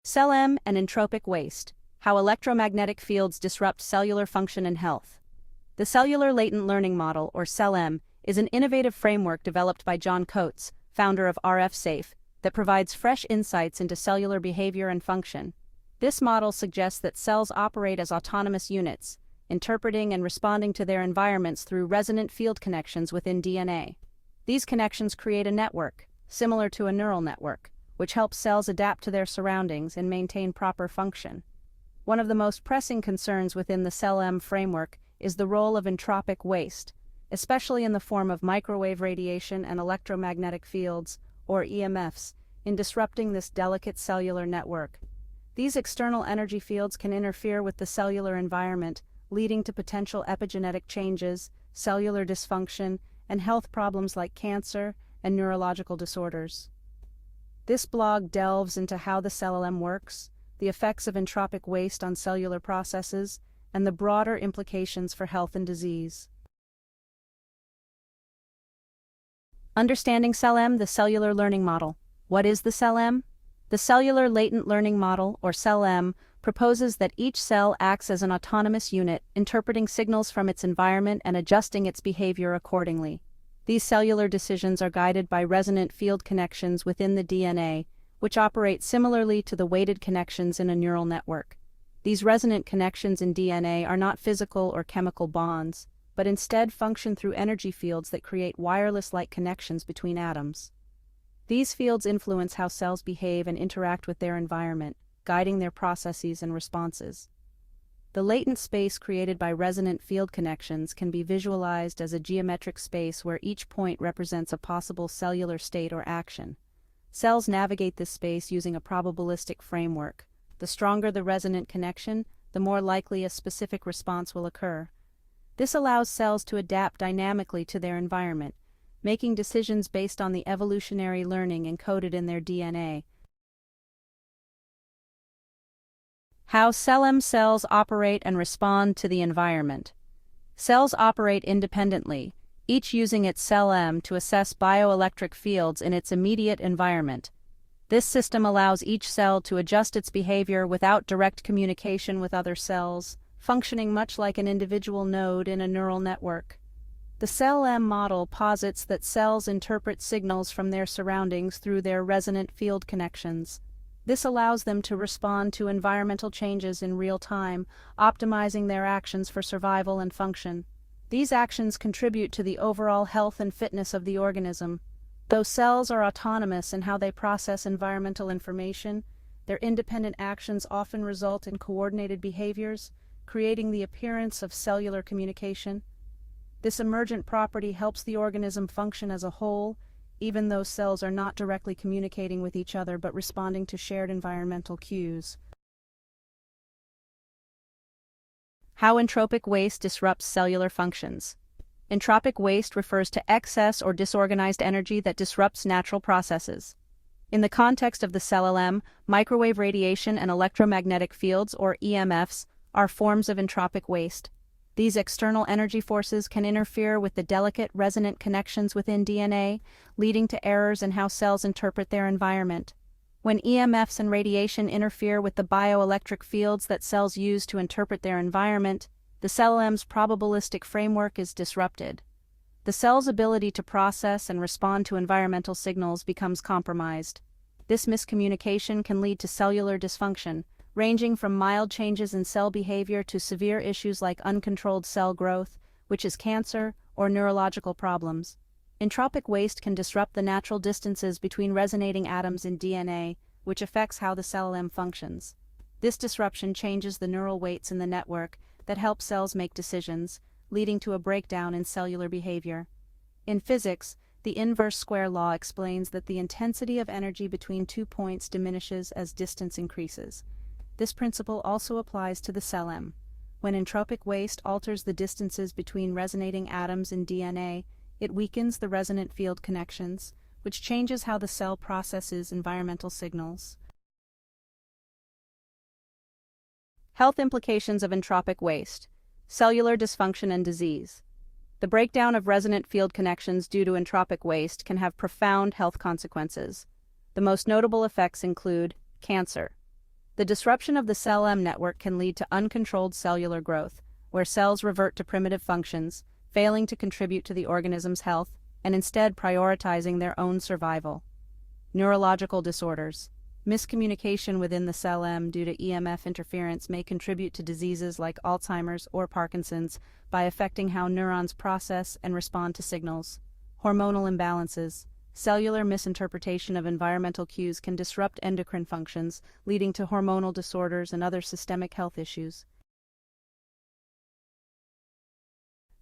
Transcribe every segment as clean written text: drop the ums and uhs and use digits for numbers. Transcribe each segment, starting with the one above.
ceLLM and entropic waste, how electromagnetic fields disrupt cellular function and health. The Cellular Latent Learning Model, or ceLLM, is an innovative framework developed by John Coates, founder of RF-Safe, that provides fresh insights into cellular behavior and function. This model suggests that cells operate as autonomous units, interpreting and responding to their environments through resonant field connections within DNA. These connections create a network, similar to a neural network, which helps cells adapt to their surroundings and maintain proper function. One of the most pressing concerns within the ceLLM framework is the role of entropic waste, especially in the form of microwave radiation and electromagnetic fields, or EMFs, in disrupting this delicate cellular network. These external energy fields can interfere with the cellular environment, leading to potential epigenetic changes, cellular dysfunction, and health problems like cancer and neurological disorders. This blog delves into how the ceLLM works, the effects of entropic waste on cellular processes, and the broader implications for health and disease. Understanding ceLLM, the Cellular Learning Model. What is the ceLLM? The Cellular Latent Learning Model, or ceLLM, proposes that each cell acts as an autonomous unit, interpreting signals from its environment and adjusting its behavior accordingly. These cellular decisions are guided by resonant field connections within the DNA, which operate similarly to the weighted connections in a neural network. These resonant connections in DNA are not physical or chemical bonds, but instead function through energy fields that create wireless-like connections between atoms. These fields influence how cells behave and interact with their environment, guiding their processes and responses. The latent space created by resonant field connections can be visualized as a geometric space where each point represents a possible cellular state or action. Cells navigate this space using a probabilistic framework. The stronger the resonant connection, the more likely a specific response will occur. This allows cells to adapt dynamically to their environment, making decisions based on the evolutionary learning encoded in their DNA. How ceLLM cells operate and respond to the environment. Cells operate independently, each using its ceLLM to assess bioelectric fields in its immediate environment. This system allows each cell to adjust its behavior without direct communication with other cells, functioning much like an individual node in a neural network. The ceLLM model posits that cells interpret signals from their surroundings through their resonant field connections. This allows them to respond to environmental changes in real time, optimizing their actions for survival and function. These actions contribute to the overall health and fitness of the organism. Though cells are autonomous in how they process environmental information, their independent actions often result in coordinated behaviors, creating the appearance of cellular communication. This emergent property helps the organism function as a whole, even though cells are not directly communicating with each other but responding to shared environmental cues. How entropic waste disrupts cellular functions. Entropic waste refers to excess or disorganized energy that disrupts natural processes. In the context of the ceLLM, microwave radiation and electromagnetic fields, or EMFs, are forms of entropic waste. These external energy forces can interfere with the delicate resonant connections within DNA, leading to errors in how cells interpret their environment. When EMFs and radiation interfere with the bioelectric fields that cells use to interpret their environment, the ceLLM's probabilistic framework is disrupted. The cell's ability to process and respond to environmental signals becomes compromised. This miscommunication can lead to cellular dysfunction, ranging from mild changes in cell behavior to severe issues like uncontrolled cell growth, which is cancer, or neurological problems. Entropic waste can disrupt the natural distances between resonating atoms in DNA, which affects how the ceLLM functions. This disruption changes the neural weights in the network that help cells make decisions, leading to a breakdown in cellular behavior. In physics, the inverse square law explains that the intensity of energy between 2 points diminishes as distance increases. This principle also applies to the ceLLM. When entropic waste alters the distances between resonating atoms in DNA, it weakens the resonant field connections, which changes how the cell processes environmental signals. Health implications of entropic waste. Cellular dysfunction and disease. The breakdown of resonant field connections due to entropic waste can have profound health consequences. The most notable effects include cancer. The disruption of the ceLLM network can lead to uncontrolled cellular growth, where cells revert to primitive functions, failing to contribute to the organism's health and instead prioritizing their own survival. Neurological disorders. Miscommunication within the ceLLM due to EMF interference may contribute to diseases like Alzheimer's or Parkinson's by affecting how neurons process and respond to signals. Hormonal imbalances. Cellular misinterpretation of environmental cues can disrupt endocrine functions, leading to hormonal disorders and other systemic health issues.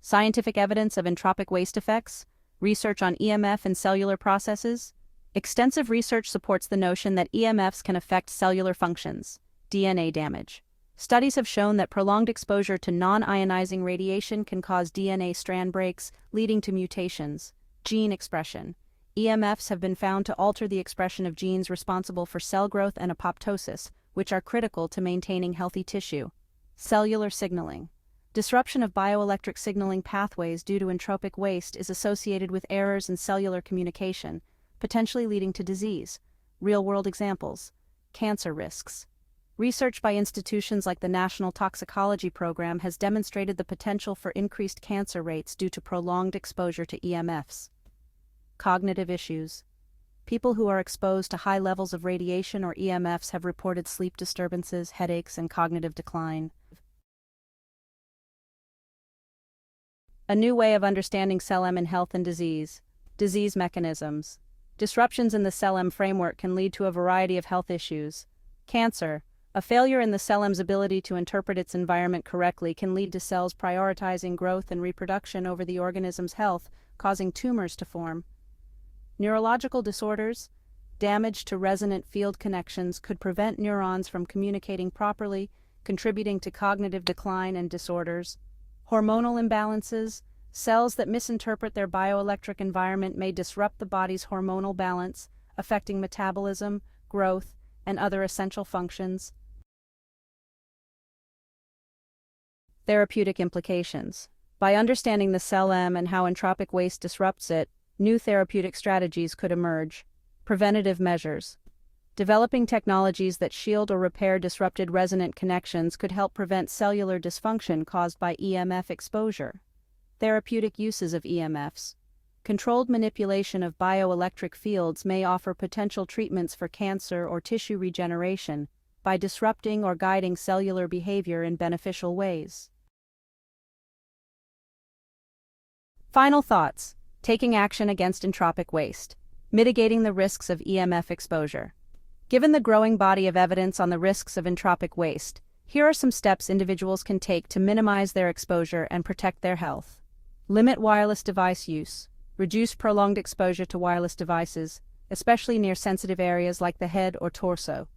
Scientific evidence of entropic waste effects. Research on EMF and cellular processes. Extensive research supports the notion that EMFs can affect cellular functions. DNA damage. Studies have shown that prolonged exposure to non-ionizing radiation can cause DNA strand breaks, leading to mutations. Gene expression. EMFs have been found to alter the expression of genes responsible for cell growth and apoptosis, which are critical to maintaining healthy tissue. Cellular signaling. Disruption of bioelectric signaling pathways due to entropic waste is associated with errors in cellular communication, potentially leading to disease. Real-world examples. Cancer risks. Research by institutions like the National Toxicology Program has demonstrated the potential for increased cancer rates due to prolonged exposure to EMFs. Cognitive issues. People who are exposed to high levels of radiation or EMFs have reported sleep disturbances, headaches, and cognitive decline. A new way of understanding ceLLM in health and disease. Disease mechanisms. Disruptions in the ceLLM framework can lead to a variety of health issues. Cancer. A failure in the ceLLM's ability to interpret its environment correctly can lead to cells prioritizing growth and reproduction over the organism's health, causing tumors to form. Neurological disorders. Damage to resonant field connections could prevent neurons from communicating properly, contributing to cognitive decline and disorders. Hormonal imbalances. Cells that misinterpret their bioelectric environment may disrupt the body's hormonal balance, affecting metabolism, growth, and other essential functions. Therapeutic implications. By understanding the ceLLM and how entropic waste disrupts it, new therapeutic strategies could emerge. Preventative measures. Developing technologies that shield or repair disrupted resonant connections could help prevent cellular dysfunction caused by EMF exposure. Therapeutic uses of EMFs. Controlled manipulation of bioelectric fields may offer potential treatments for cancer or tissue regeneration by disrupting or guiding cellular behavior in beneficial ways. Final thoughts. Taking action against entropic waste. Mitigating the risks of EMF exposure. Given the growing body of evidence on the risks of entropic waste, here are some steps individuals can take to minimize their exposure and protect their health. Limit wireless device use. Reduce prolonged exposure to wireless devices, especially near sensitive areas like the head or torso.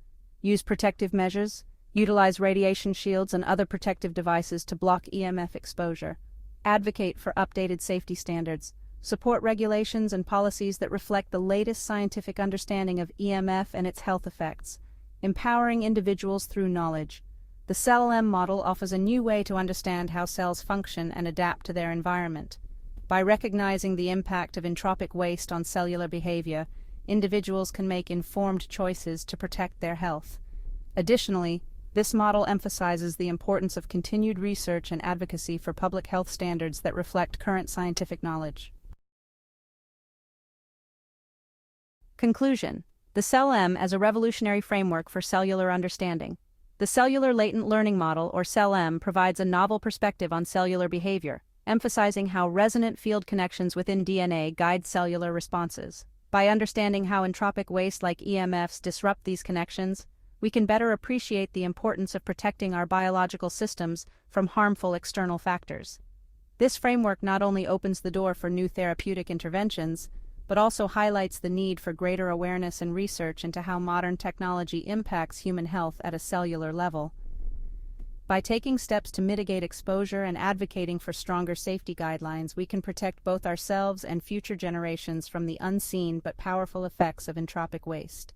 Use protective measures. Utilize radiation shields and other protective devices to block EMF exposure. Advocate for updated safety standards. Support regulations and policies that reflect the latest scientific understanding of EMF and its health effects. Empowering individuals through knowledge. The ceLLM model offers a new way to understand how cells function and adapt to their environment. By recognizing the impact of entropic waste on cellular behavior, individuals can make informed choices to protect their health. Additionally, this model emphasizes the importance of continued research and advocacy for public health standards that reflect current scientific knowledge. Conclusion. The ceLLM as a revolutionary framework for cellular understanding. The Cellular Latent Learning Model, or ceLLM, provides a novel perspective on cellular behavior, emphasizing how resonant field connections within DNA guide cellular responses. By understanding how entropic waste like EMFs disrupt these connections, we can better appreciate the importance of protecting our biological systems from harmful external factors. This framework not only opens the door for new therapeutic interventions, but also highlights the need for greater awareness and research into how modern technology impacts human health at a cellular level. By taking steps to mitigate exposure and advocating for stronger safety guidelines, we can protect both ourselves and future generations from the unseen but powerful effects of entropic waste.